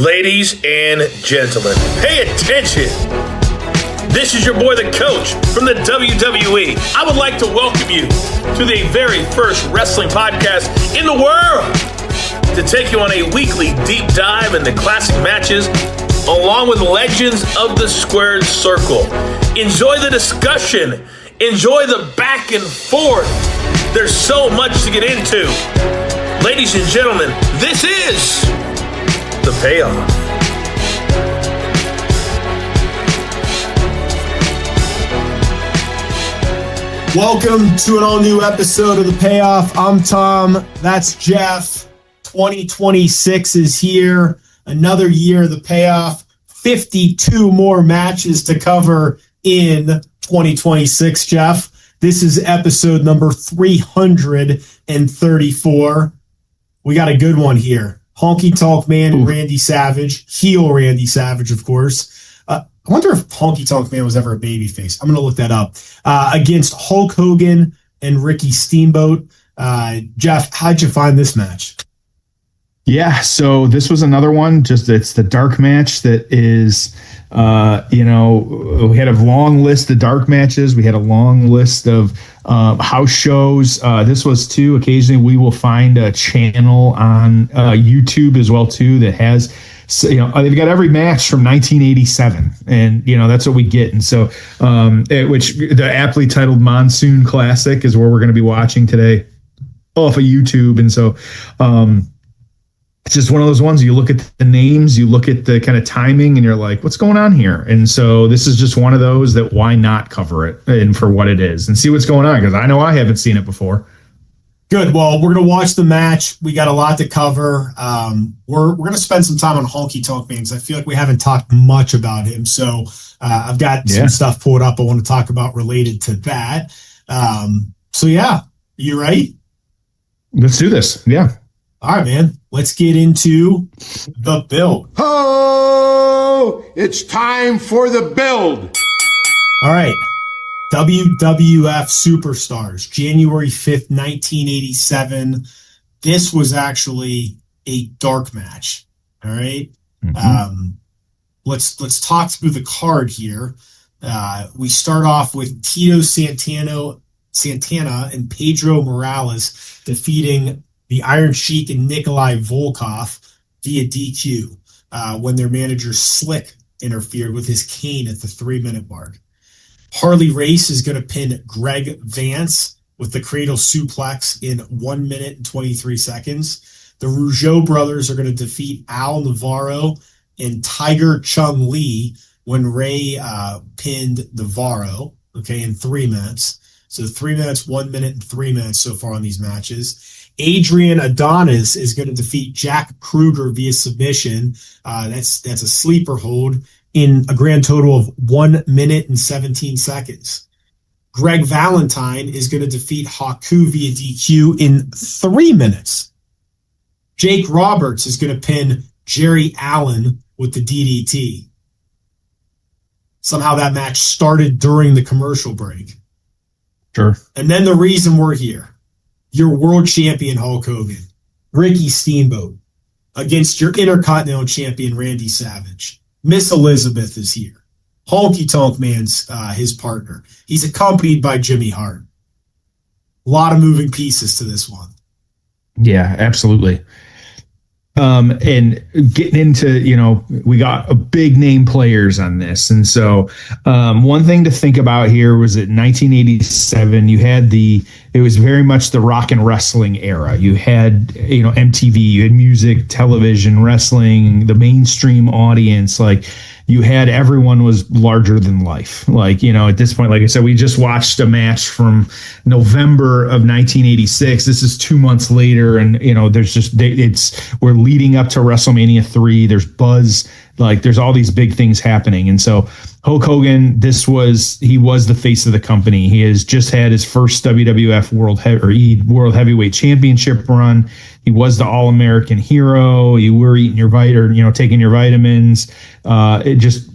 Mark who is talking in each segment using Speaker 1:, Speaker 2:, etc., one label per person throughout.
Speaker 1: Ladies and gentlemen, pay attention. This is your boy, the coach from the WWE. I would like to welcome you to the very first wrestling podcast in the world to take you on a weekly deep dive into classic matches along with legends of the squared circle. Enjoy the discussion. Enjoy the back and forth. There's so much to get into. Ladies and gentlemen, this is The Payoff.
Speaker 2: Welcome to an all-new episode of The Payoff. I'm Tom. That's Jeff. 2026 is here. Another year of The Payoff. 52 more matches to cover in 2026, Jeff. This is episode number 334. We got a good one here. Honky Tonk Man and Randy Savage. Heel Randy Savage, of course. I wonder if Honky Tonk Man was ever a babyface. I'm going to look that up. Against Hulk Hogan and Ricky Steamboat. Jeff, how'd you find this match?
Speaker 3: Yeah, so this was another one. It's the dark match that is, we had a long list of dark matches. We had a long list of house shows. This was too. Occasionally, we will find a channel on YouTube as well too that has. So, they've got every match from 1987, and that's what we get. And so, which the aptly titled Monsoon Classic is where we're going to be watching today off of YouTube. And so, it's just one of those ones. You look at the names, you look at the kind of timing, and you're like, what's going on here? And so this is just one of those that why not cover it and for what it is and see what's going on, because I know I haven't seen it before.
Speaker 2: Good. Well, we're going to watch the match. We got a lot to cover. We're going to spend some time on Honky Tonk Man because I feel like we haven't talked much about him. So I've got some stuff pulled up I want to talk about related to that. You ready?
Speaker 3: Let's do this. Yeah.
Speaker 2: All right, man. Let's get into the build.
Speaker 4: Oh, it's time for the build.
Speaker 2: All right. WWF Superstars, January 5th, 1987. This was actually a dark match. All right. Mm-hmm. Let's talk through the card here. We start off with Tito Santana and Pedro Morales defeating the Iron Sheik and Nikolai Volkov via DQ when their manager Slick interfered with his cane at the 3-minute mark. Harley Race is going to pin Greg Vance with the cradle suplex in 1 minute and 23 seconds. The Rougeau brothers are going to defeat Al Navarro and Tiger Chung Lee when Ray pinned Navarro, in 3 minutes. So 3 minutes, 1 minute, and 3 minutes so far on these matches. Adrian Adonis is going to defeat Jack Kruger via submission. That's a sleeper hold in a grand total of 1 minute and 17 seconds. Greg Valentine is going to defeat Haku via DQ in 3 minutes. Jake Roberts is going to pin Jerry Allen with the DDT. Somehow that match started during the commercial break.
Speaker 3: Sure.
Speaker 2: And then the reason we're here. Your world champion Hulk Hogan, Ricky Steamboat, against your Intercontinental champion Randy Savage. Miss Elizabeth is here. Honky Tonk Man's his partner. He's accompanied by Jimmy Hart. A lot of moving pieces to this one.
Speaker 3: Yeah, absolutely. And getting into, we got a big name players on this. And so one thing to think about here was that in 1987, you had it was very much the rock and wrestling era. You had, MTV, you had music, television, wrestling, the mainstream audience, you had everyone was larger than life. At this point, like I said, we just watched a match from November of 1986. This is 2 months later. And, we're leading up to WrestleMania 3. There's buzz, there's all these big things happening. And so Hulk Hogan, he was the face of the company. He has just had his first WWF World Heavyweight Championship run. He was the All-American hero. You were eating your taking your vitamins.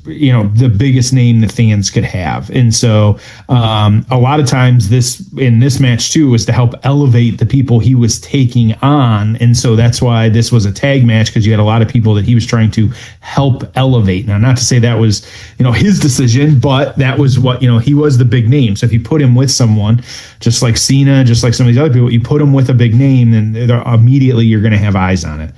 Speaker 3: the biggest name the fans could have. And so a lot of times in this match too was to help elevate the people he was taking on. And so that's why this was a tag match, because you had a lot of people that he was trying to help elevate. Now, not to say that was, his decision, but that was what, he was the big name. So if you put him with someone just like Cena, just like some of these other people, you put him with a big name, then immediately you're going to have eyes on it.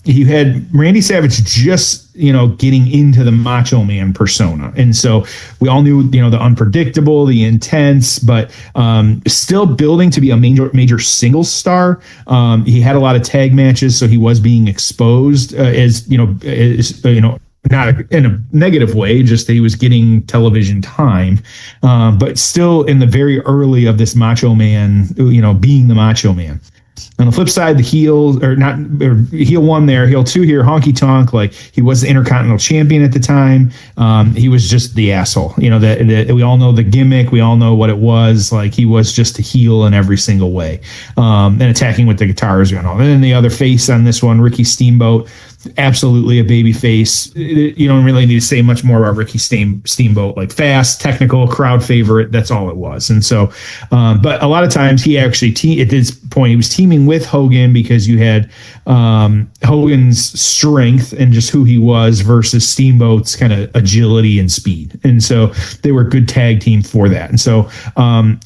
Speaker 3: You had Randy Savage just, getting into the Macho Man persona. And so we all knew, the unpredictable, the intense, but still building to be a major singles star. He had a lot of tag matches, so he was being exposed as not in a negative way, just that he was getting television time, but still in the very early of this Macho Man, being the Macho Man. On the flip side, the heel one there, heel two here, Honky Tonk, like he was the Intercontinental Champion at the time. He was just the asshole. That we all know the gimmick. We all know what it was. Like he was just a heel in every single way, and attacking with the guitars and all. And then the other face on this one, Ricky Steamboat. Absolutely a baby face. You don't really need to say much more about Ricky Steamboat. Like fast, technical, crowd favorite. That's all it was. And so, but a lot of times he actually at this point he was teaming with Hogan because you had Hogan's strength and just who he was versus Steamboat's kind of agility and speed. And so they were a good tag team for that. And so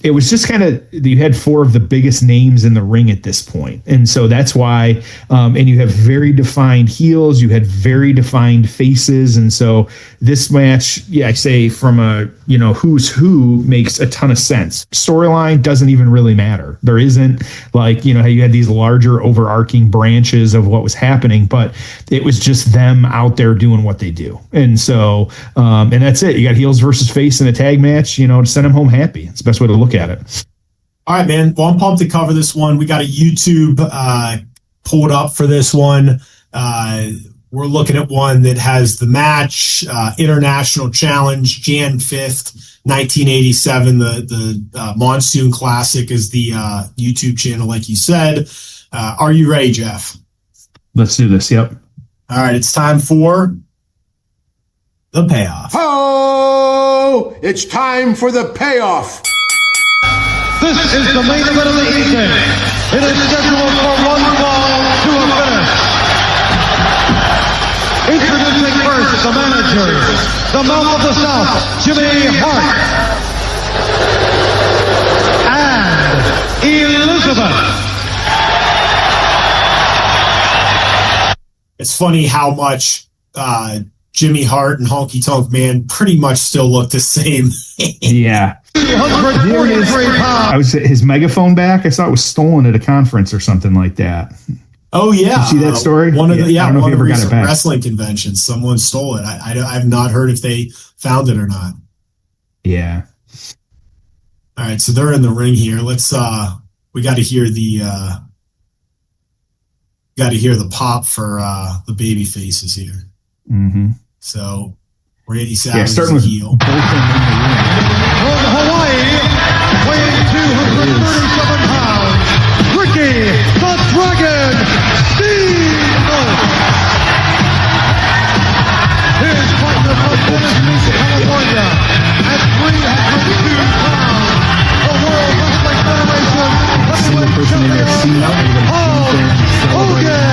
Speaker 3: it was just kind of, you had four of the biggest names in the ring at this point. And so that's why, and you have very defined heels, you had very defined faces. And so this match, I say from a, who's who makes a ton of sense. Storyline doesn't even really matter. There isn't like, how you had these larger overarching branches of what was happening, but it was just them out there doing what they do. And so, and that's it. You got heels versus face in a tag match, to send them home happy. It's the best way to look at it.
Speaker 2: All right, man. Well, I'm pumped to cover this one. We got a YouTube pulled up for this one. We're looking at one that has the match, International Challenge, Jan 5th, 1987. The Monsoon Classic is the YouTube channel, like you said. Are you ready, Jeff?
Speaker 3: Let's do this. Yep.
Speaker 2: All right. It's time for the payoff.
Speaker 4: Oh, it's time for the payoff.
Speaker 5: This is the main event of the evening. It is scheduled for one fall to a finish. Introducing first the manager, the Mouth of the South, Jimmy Hart, and Elizabeth.
Speaker 2: It's funny how much Jimmy Hart and Honky Tonk Man pretty much still look the same.
Speaker 3: Yeah. I was his megaphone back. I thought it was stolen at a conference or something like that.
Speaker 2: Oh yeah,
Speaker 3: you see that story?
Speaker 2: One of the
Speaker 3: I don't know if you ever got it back.
Speaker 2: Wrestling conventions, someone stole it. I've not heard if they found it or not.
Speaker 3: Yeah.
Speaker 2: All right, so they're in the ring here. Let's we got to hear the pop for the baby faces here.
Speaker 3: Mm-hmm.
Speaker 2: So Randy Savage
Speaker 3: starting with
Speaker 2: heel.
Speaker 5: From Hawaii, weighing 237 pounds, Ricky the Dragon Steamboat. His partner from Dennis, California, at 302 pounds, the World Wrestling Federation heavyweight champion, Hogan.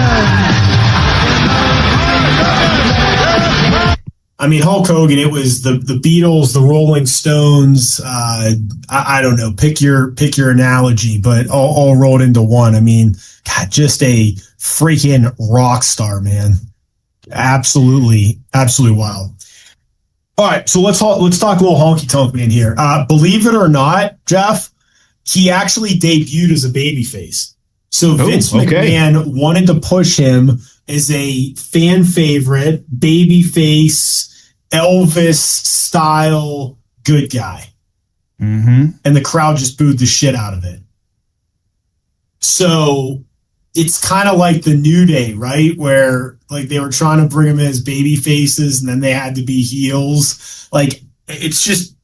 Speaker 2: I mean, Hulk Hogan, it was the Beatles, the Rolling Stones. I don't know, pick your analogy, but all rolled into one. I mean, God, just a freaking rock star, man. Absolutely wild. All right, so let's talk a little Honky Tonk Man here. Believe it or not, Jeff, he actually debuted as a babyface. So Vince McMahon wanted to push him as a fan favorite, babyface, Elvis style good guy.
Speaker 3: Mm-hmm.
Speaker 2: And the crowd just booed the shit out of it. So it's kind of like the New Day, right? Where like they were trying to bring him as baby faces and then they had to be heels. Like it's just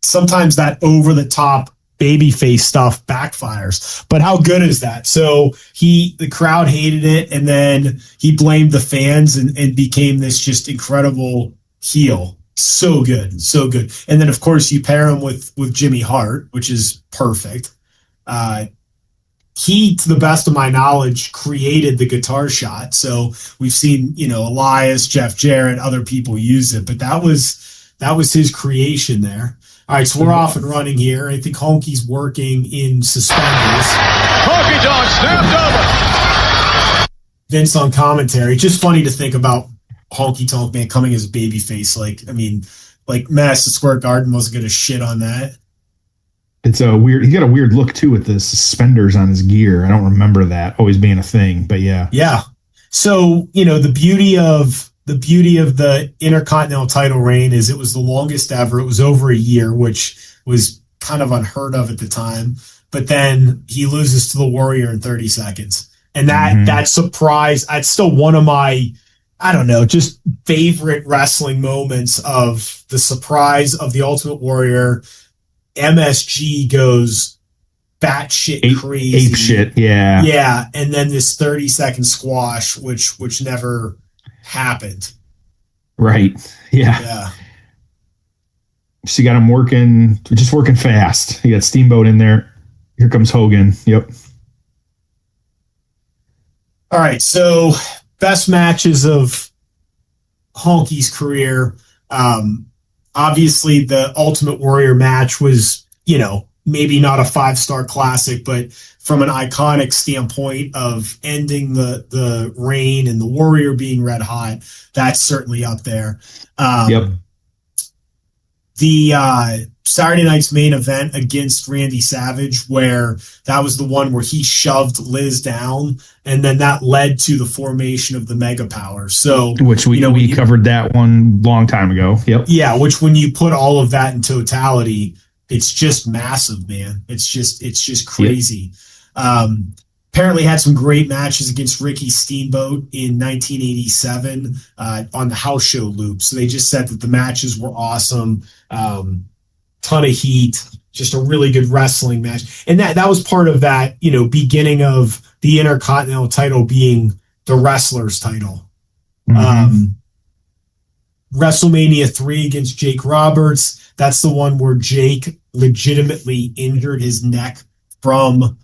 Speaker 2: sometimes that over the top babyface stuff backfires. But how good is that? So the crowd hated it, and then he blamed the fans and became this just incredible heel. So good, so good. And then of course you pair him with Jimmy Hart, which is perfect. He, to the best of my knowledge, created the guitar shot. So we've seen, Elias, Jeff Jarrett, other people use it, but that was his creation there. All right, so we're off and running here. I think Honky's working in suspenders.
Speaker 5: Honky Tonk snapped over.
Speaker 2: Vince on commentary. Just funny to think about Honky Tonk Man coming as a babyface. Like Madison Square Garden wasn't going to shit on that.
Speaker 3: It's a weird. He's got a weird look too with the suspenders on his gear. I don't remember that always being a thing, but yeah.
Speaker 2: Yeah. So the beauty of the Intercontinental title reign is it was the longest ever. It was over a year, which was kind of unheard of at the time. But then he loses to the Warrior in 30 seconds, and that surprise. That's still one of my, I don't know, just favorite wrestling moments of the surprise of the Ultimate Warrior. MSG goes batshit crazy.
Speaker 3: Ape shit, yeah.
Speaker 2: Yeah, and then this 30-second squash, which never happened.
Speaker 3: Right, yeah.
Speaker 2: Yeah.
Speaker 3: So you got him working fast. You got Steamboat in there. Here comes Hogan. Yep.
Speaker 2: All right, so best matches of Honky's career. Obviously, the Ultimate Warrior match was, maybe not a 5-star classic, but from an iconic standpoint of ending the reign and the Warrior being red hot, that's certainly up there.
Speaker 3: Yep.
Speaker 2: The Saturday night's main event against Randy Savage, where that was the one where he shoved Liz down, and then that led to the formation of the Mega Power. So,
Speaker 3: which we covered that one long time ago. Yep.
Speaker 2: Yeah, which when you put all of that in totality, it's just massive, man. It's just crazy. Yep. Apparently had some great matches against Ricky Steamboat in 1987 on the house show loop. So they just said that the matches were awesome. Ton of heat, just a really good wrestling match. And that was part of that, beginning of the Intercontinental title being the wrestler's title. Mm-hmm. WrestleMania 3 against Jake Roberts. That's the one where Jake legitimately injured his neck from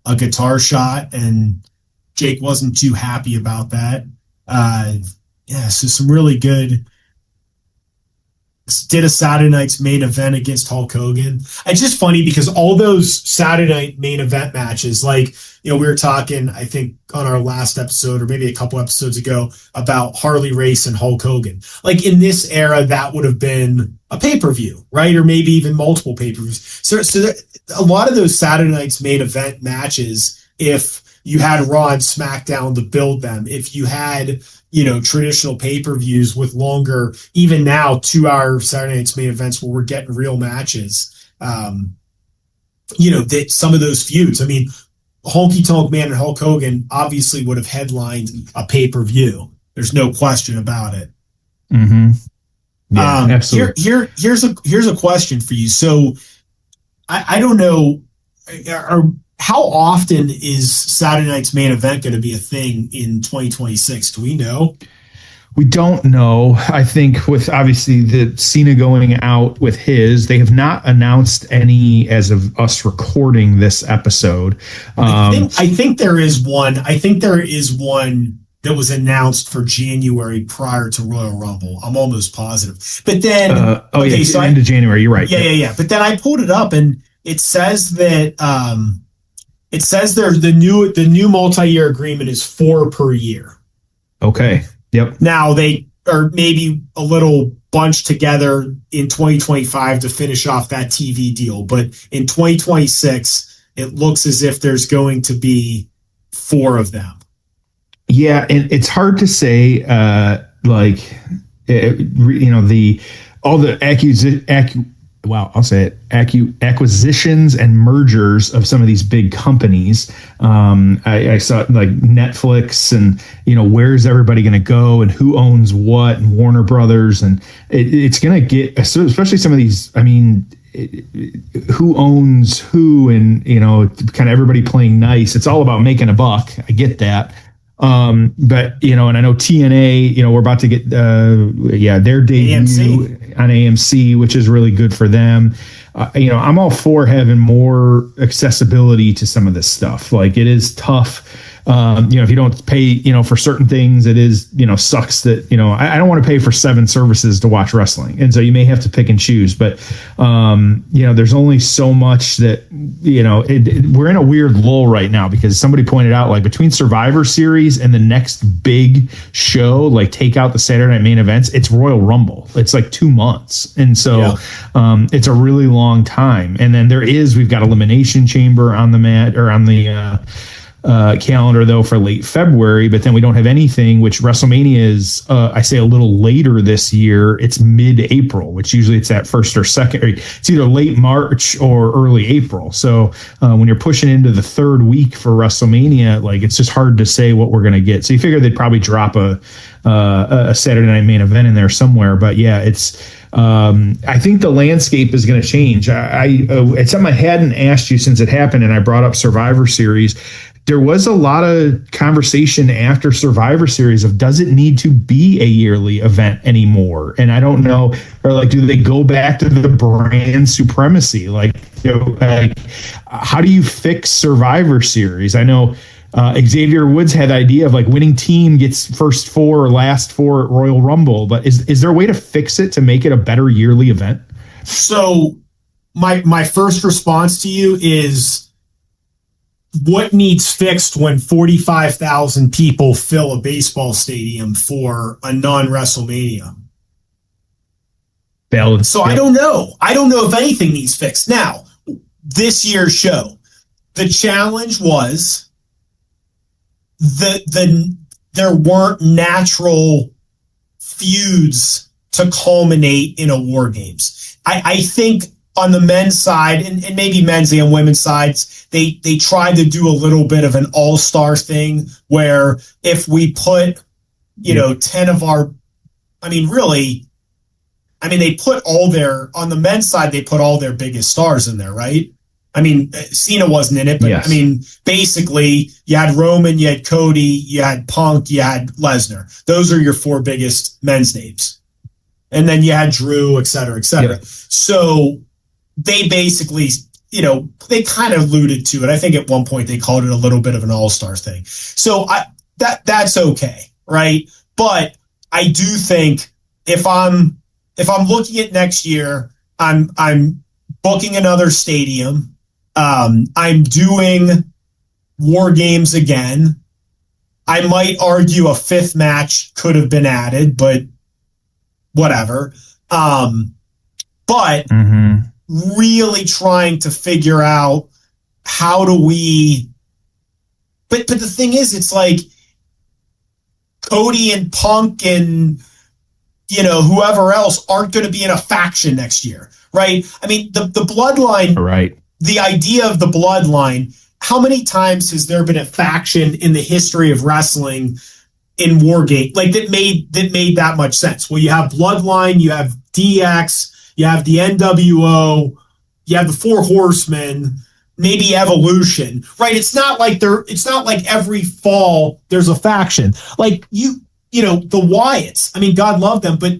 Speaker 2: a guitar shot, and Jake wasn't too happy about that. So some really good. Did a Saturday night's main event against Hulk Hogan. It's just funny because all those Saturday night main event matches, we were talking, I think on our last episode or maybe a couple episodes ago about Harley Race and Hulk Hogan. In this era, that would have been a pay-per-view, right? Or maybe even multiple pay-per-views. So a lot of those Saturday night's main event matches, if you had Raw and SmackDown to build them, if you had traditional pay-per-views with longer, even now 2-hour Saturday night's main events where we're getting real matches, that some of those feuds, Honky Tonk Man and Hulk Hogan obviously would have headlined a pay-per-view. There's no question about it.
Speaker 3: Mm-hmm. Yeah, absolutely.
Speaker 2: Here's a question for you. So I don't know, how often is Saturday night's main event going to be a thing in 2026? Do we know?
Speaker 3: We don't know. I think with obviously the Cena going out with his, they have not announced any as of us recording this episode.
Speaker 2: I think there is one. I think there is one that was announced for January prior to Royal Rumble. I'm almost positive. But then,
Speaker 3: so end of January. You're right.
Speaker 2: Yeah. But then I pulled it up and it says that the new multi-year agreement is 4 per year.
Speaker 3: Okay. Yep.
Speaker 2: Now they are maybe a little bunched together in 2025 to finish off that TV deal, but in 2026 it looks as if there's going to be 4 of them.
Speaker 3: Yeah, and it's hard to say. Acquisitions and mergers of some of these big companies. I saw like Netflix and, where's everybody going to go and who owns what, and Warner Brothers. And it's going to get, especially some of these, who owns who, and, kind of everybody playing nice. It's all about making a buck. I get that. But, and I know TNA, we're about to get, their debut
Speaker 2: AMC.
Speaker 3: on AMC, which is really good for them. I'm all for having more accessibility to some of this stuff. Like, it is tough. If you don't pay, for certain things, it is, sucks that, I don't want to pay for 7 services to watch wrestling. And so you may have to pick and choose, but, there's only so much that, we're in a weird lull right now, because somebody pointed out, like, between Survivor Series and the next big show, like, take out the Saturday Night Main Events, it's Royal Rumble. It's like 2 months. And so, it's a really long time. And then we've got Elimination Chamber on the mat, or on the, calendar, though, for late February, but then we don't have anything, which WrestleMania is, I say, a little later this year. It's mid-April, which usually it's that first or second, or it's either late March or early April. So when you're pushing into the 3rd week for WrestleMania, like, it's just hard to say what we're going to get. So you figure they'd probably drop a Saturday Night Main Event in there somewhere. But yeah, I think the landscape is going to change. It's something I hadn't asked you since it happened, and I brought up Survivor Series. There was a lot of conversation after Survivor Series of, does it need to be a yearly event anymore? And I don't know, or like, do they go back to the brand supremacy? Like, how do you fix Survivor Series? I know Xavier Woods had the idea of, like, winning team gets first 4 or last 4 at Royal Rumble, but is there a way to fix it to make it a better yearly event?
Speaker 2: So my first response to you is, what needs fixed when 45,000 people fill a baseball stadium for a non-WrestleMania?
Speaker 3: Balance.
Speaker 2: So I don't know. I don't know if anything needs fixed. Now, this year's show, the challenge was there weren't natural feuds to culminate in a War Games. I think on the men's side, and maybe men's and women's sides, they tried to do a little bit of an all-star thing where if we put, 10 of our, they put on the men's side, they put all their biggest stars in there, right? Cena wasn't in it, but yes. Basically you had Roman, you had Cody, you had Punk, you had Lesnar. Those are your 4 biggest men's names. And then you had Drew, et cetera, et cetera. Yeah. So they basically, they kind of alluded to it. I think at one point they called it a little bit of an all-star thing. So that's okay, right? But I do think if I'm looking at next year, I'm booking another stadium. I'm doing War Games again. I might argue a 5th match could have been added, but whatever. But really trying to figure out how do we, but the thing is, it's like Cody and Punk and, whoever else aren't going to be in a faction next year, right? The bloodline, right? The idea of the bloodline, how many times has there been a faction in the history of wrestling in Wargame, like that made that much sense? Well, you have Bloodline, you have DX, you have the NWO, you have the 4 Horsemen, maybe Evolution, right? It's not like every fall there's a faction. Like the Wyatts. God love them, but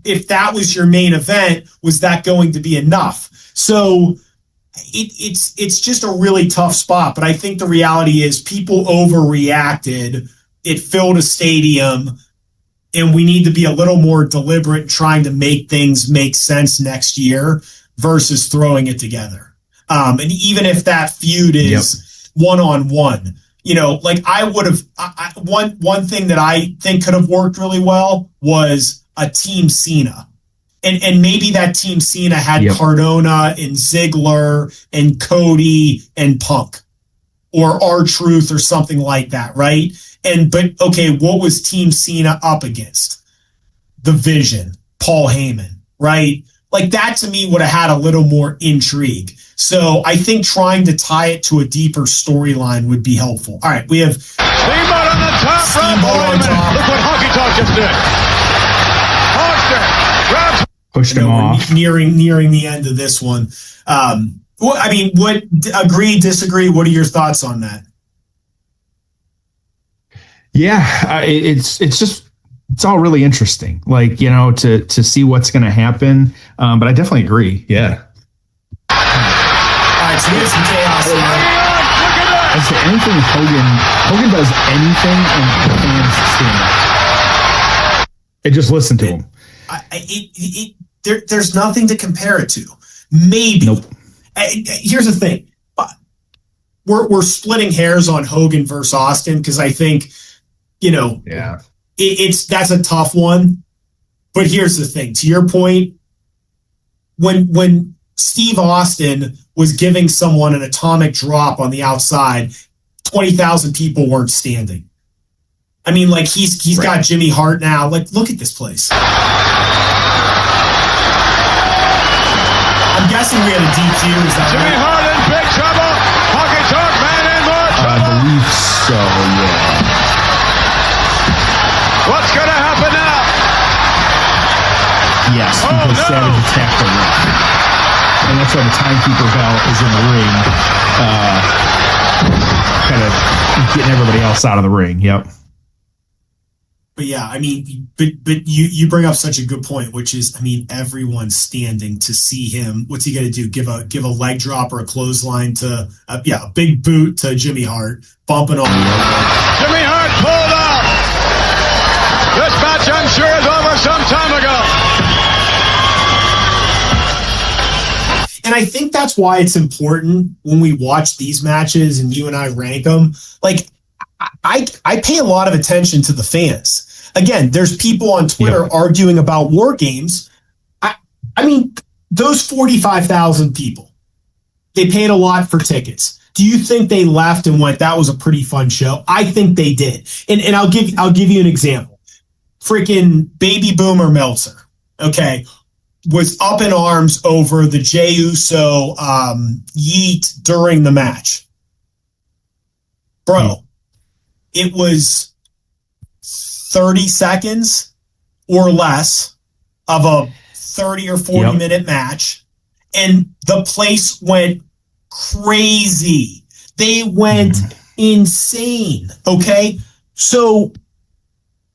Speaker 2: if that was your main event, was that going to be enough? So it's just a really tough spot. But I think the reality is people overreacted. It filled a stadium, and we need to be a little more deliberate in trying to make things make sense next year versus throwing it together. And even if that feud is one-on-one, I would have one thing that I think could have worked really well was a Team Cena. And maybe that Team Cena had Cardona and Ziggler and Cody and Punk or R-Truth or something like that, right? But what was Team Cena up against? The Vision, Paul Heyman, right? Like that to me would have had a little more intrigue. So I think trying to tie it to a deeper storyline would be helpful. All right, we have
Speaker 5: Steamboat on the top.
Speaker 2: Steamboat on top.
Speaker 5: Look what Honky Tonk just did. Honky
Speaker 3: pushed him off.
Speaker 2: Nearing the end of this one. Agree, disagree? What are your thoughts on that?
Speaker 3: It's all really interesting, like, to see what's going to happen. But I definitely agree. Yeah.
Speaker 2: All right, so here's some chaos here.
Speaker 3: I'd say anything Hogan does anything and the fans stand up. And just listen to him.
Speaker 2: There's nothing to compare it to. Maybe.
Speaker 3: Nope.
Speaker 2: Here's the thing. We're splitting hairs on Hogan versus Austin because I think,
Speaker 3: Yeah.
Speaker 2: that's a tough one. But here's the thing. To your point, when Steve Austin was giving someone an atomic drop on the outside, 20,000 people weren't standing. I mean, like, he's got Jimmy Hart now. Like, look at this place. I'm guessing we had a DQ. Is that
Speaker 5: Jimmy
Speaker 2: right?
Speaker 5: Hart in big trouble. Honky Tonk man in more
Speaker 3: I
Speaker 5: trouble.
Speaker 3: believe so, yeah.
Speaker 5: What's going to happen now?
Speaker 3: Yes, because Savage attacked the ring. And that's why the timekeeper bell is in the ring, kind of getting everybody else out of the ring. Yep.
Speaker 2: But yeah, I mean, but you bring up such a good point, which is, I mean, everyone's standing to see him. What's he going to do? Give a leg drop or a clothesline to a big boot to Jimmy Hart, bumping on him.
Speaker 5: Jimmy Hart pulled out. This match, I'm sure, is over some time ago.
Speaker 2: And I think that's why it's important when we watch these matches and you and I rank them. Like, I pay a lot of attention to the fans. Again, there's people on Twitter arguing about war games. I mean, those 45,000 people, they paid a lot for tickets. Do you think they left and went, that was a pretty fun show? I think they did. And I'll give you an example. Freaking Baby Boomer Meltzer, okay, was up in arms over the Jey Uso yeet during the match. Bro, it was 30 seconds or less of a 30 or 40 minute match, and the place went crazy. They went insane, okay? So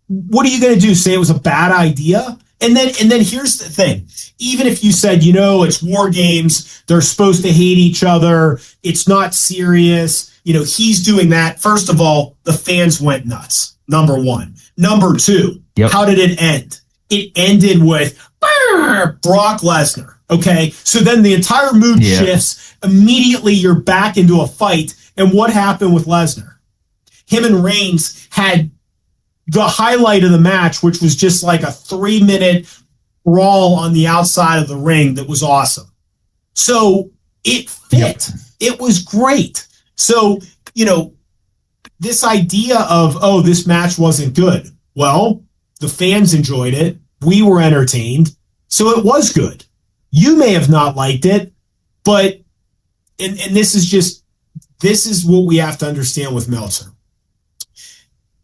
Speaker 2: what are you going to do? Say it was a bad idea? And then here's the thing. Even if you said, it's war games, they're supposed to hate each other, it's not serious, he's doing that. First of all, the fans went nuts. Number one. Number two, how did it end? It ended with Brock Lesnar. Okay. So then the entire mood shifts. Immediately you're back into a fight. And what happened with Lesnar? Him and Reigns had the highlight of the match, which was just like a 3-minute brawl on the outside of the ring that was awesome. So it fit. It was great. So, this idea of, this match wasn't good. Well, the fans enjoyed it. We were entertained. So it was good. You may have not liked it, but, and this is what we have to understand with Meltzer.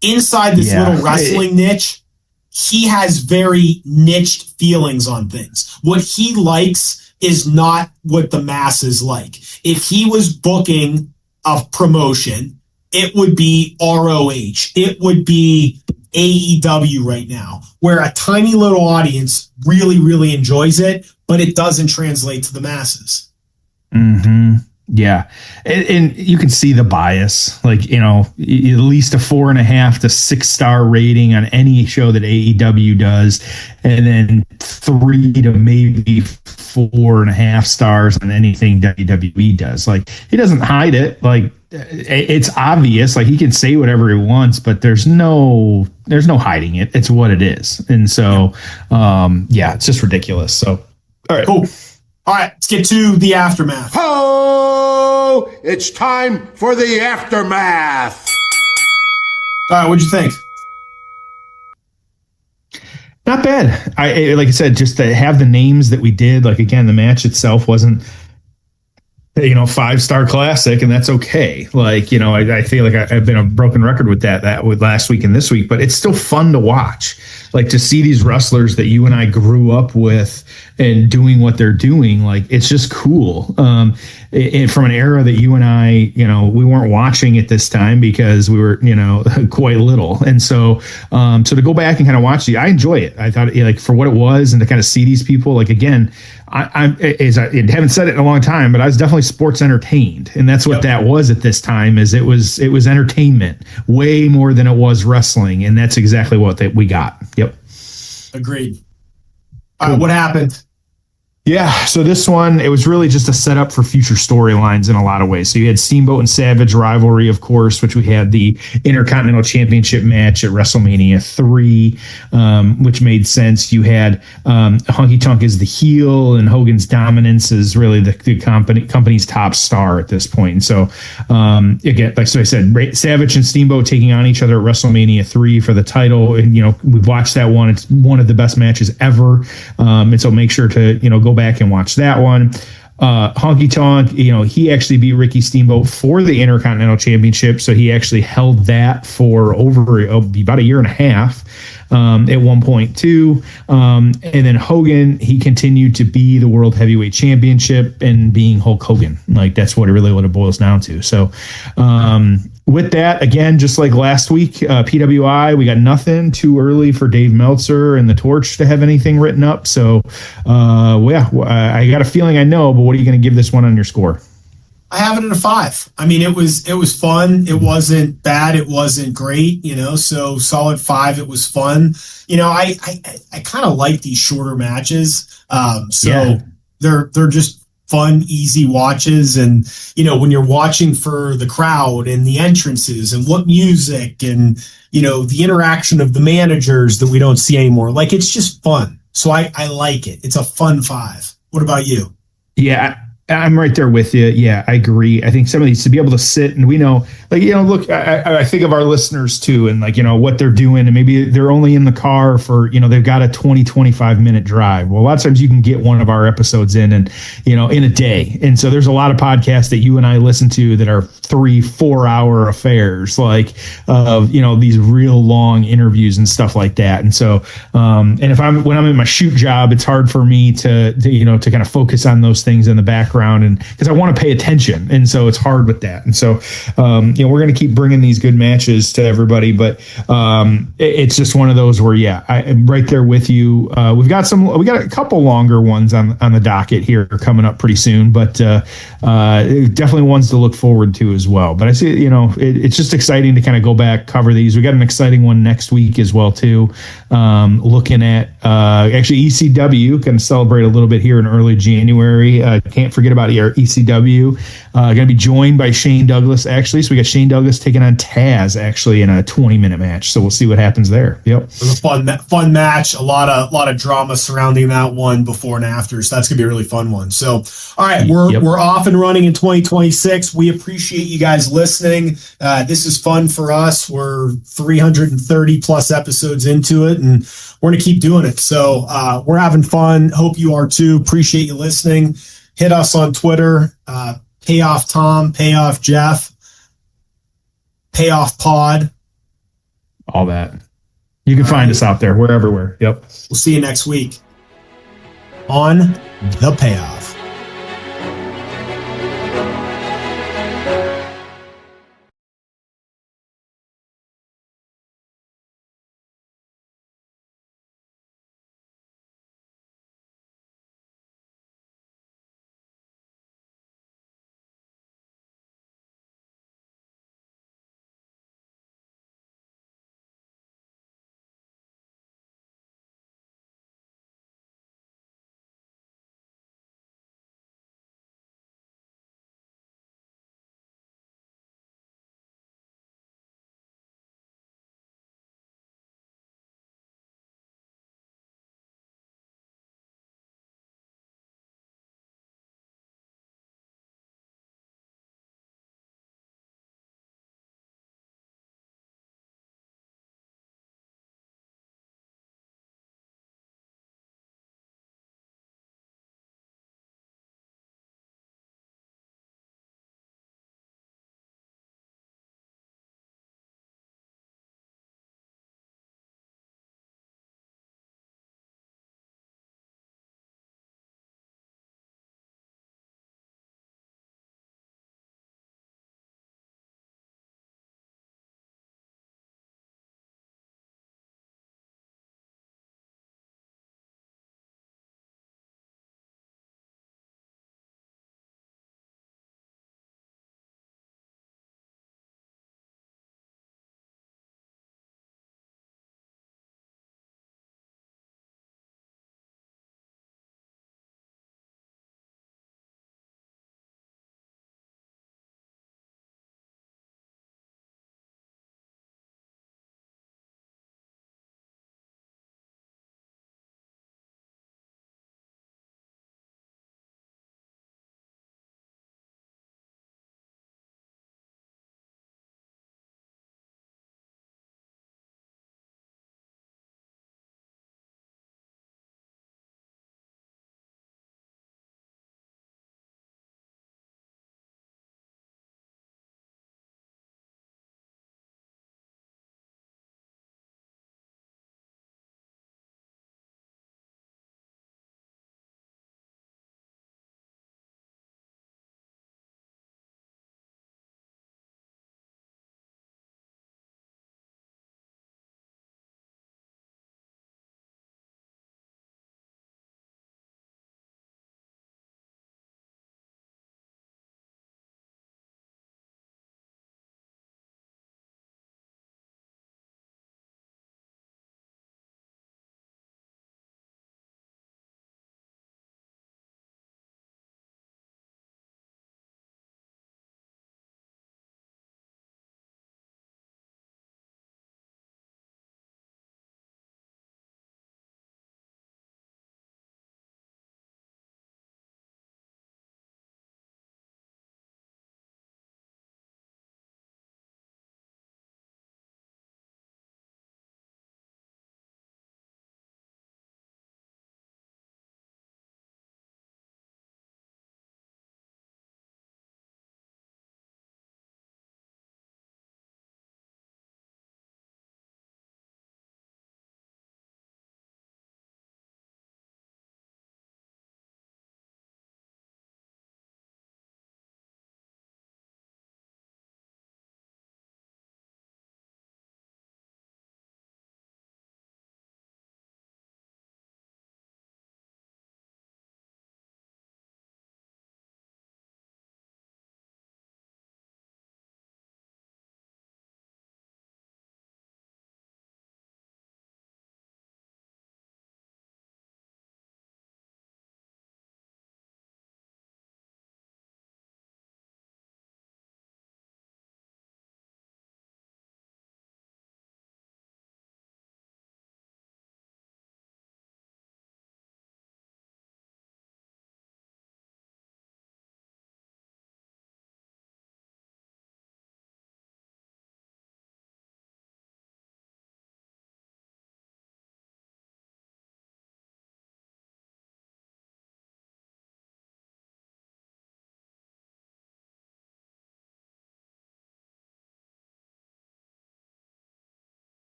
Speaker 2: Inside this little wrestling niche, he has very niched feelings on things. What he likes is not what the masses like. If he was booking a promotion, it would be ROH. It would be AEW right now, where a tiny little audience really, really enjoys it, but it doesn't translate to the masses.
Speaker 3: Mm-hmm. Yeah. And you can see the bias, like, at least a 4.5 to 6-star rating on any show that AEW does. And then 3 to maybe 4.5 stars on anything WWE does. Like, he doesn't hide it. Like, it's obvious. Like, he can say whatever he wants, but there's no hiding it. It's what it is. And so, it's just ridiculous. So, all right.
Speaker 2: Cool. All right, let's get to the aftermath.
Speaker 4: Ho! It's time for the aftermath.
Speaker 2: All right, what'd you think?
Speaker 3: Not bad. Like I said, just to have the names that we did. Like, again, the match itself wasn't, 5-star classic, and that's okay. Like, I feel like I've been a broken record with that with last week and this week, but it's still fun to watch. Like, to see these wrestlers that you and I grew up with and doing what they're doing. Like, it's just cool. From an era that you and I, we weren't watching at this time because we were, quite little. And so to go back and kind of watch I enjoy it. I thought, like, for what it was, and to kind of see these people, like, again, I haven't said it in a long time, but I was definitely sports entertained, and that's what that was at this time. Is it was entertainment way more than it was wrestling, and that's exactly what we got. Yep,
Speaker 2: agreed. What happened?
Speaker 3: Yeah, so this one, it was really just a setup for future storylines in a lot of ways. So you had Steamboat and Savage rivalry, of course, which we had the Intercontinental Championship match at WrestleMania 3, which made sense. You had Honky Tonk as the heel, and Hogan's dominance is really the company's top star at this point. And so, again, like I said, Savage and Steamboat taking on each other at WrestleMania 3 for the title. And, we've watched that one. It's one of the best matches ever. And so make sure to, go back and watch that one. Honky Tonk, he actually beat Ricky Steamboat for the Intercontinental Championship. So he actually held that for over about a year and a half at one point too. And then Hogan, he continued to be the World Heavyweight Championship and being Hulk Hogan. Like, that's what it boils down to. So with that, again, just like last week, PWI, we got nothing. Too early for Dave Meltzer and the Torch to have anything written up. So, I got a feeling I know, but what are you going to give this one on your score?
Speaker 2: I have it at a 5. I mean, it was fun. It wasn't bad. It wasn't great, so solid 5. It was fun. I kind of like these shorter matches. They're just fun, easy watches. And, when you're watching for the crowd and the entrances and what music and, the interaction of the managers that we don't see anymore, like, it's just fun. So I like it. It's a fun 5. What about you?
Speaker 3: Yeah, I'm right there with you. Yeah, I agree. I think some of these, to be able to sit, and we know, like, look, I think of our listeners too, and like, what they're doing, and maybe they're only in the car for, they've got a 25 minute drive. Well, a lot of times you can get one of our episodes in a day. And so there's a lot of podcasts that you and I listen to that are 3-4 hour affairs, like, these real long interviews and stuff like that. And so, and when I'm in my shoot job, it's hard for me to kind of focus on those things in the background, and because I want to pay attention, and so it's hard with that. And so we're going to keep bringing these good matches to everybody, but it's just one of those where I'm right there with you. We got a couple longer ones on the docket here coming up pretty soon, but definitely ones to look forward to as well. But I see it's just exciting to kind of go back, cover these. We got an exciting one next week as well too, looking at actually ECW, going to celebrate a little bit here in early January. Can't forget about our ECW. Going to be joined by Shane Douglas, actually. So we got Shane Douglas taking on Taz, actually, in a 20-minute match. So we'll see what happens there. Yep.
Speaker 2: It was a fun match. A lot of drama surrounding that one before and after. So that's going to be a really fun one. So, all right, we're off and running in 2026. We appreciate you guys listening. This is fun for us. We're 330 plus episodes into it, and we're going to keep doing it. So we're having fun. Hope you are too. Appreciate you listening. Hit us on Twitter, Payoff Tom, Payoff Jeff, Payoff Pod.
Speaker 3: All that. You can find us out there. We're everywhere. Yep.
Speaker 2: We'll see you next week on The Payoff.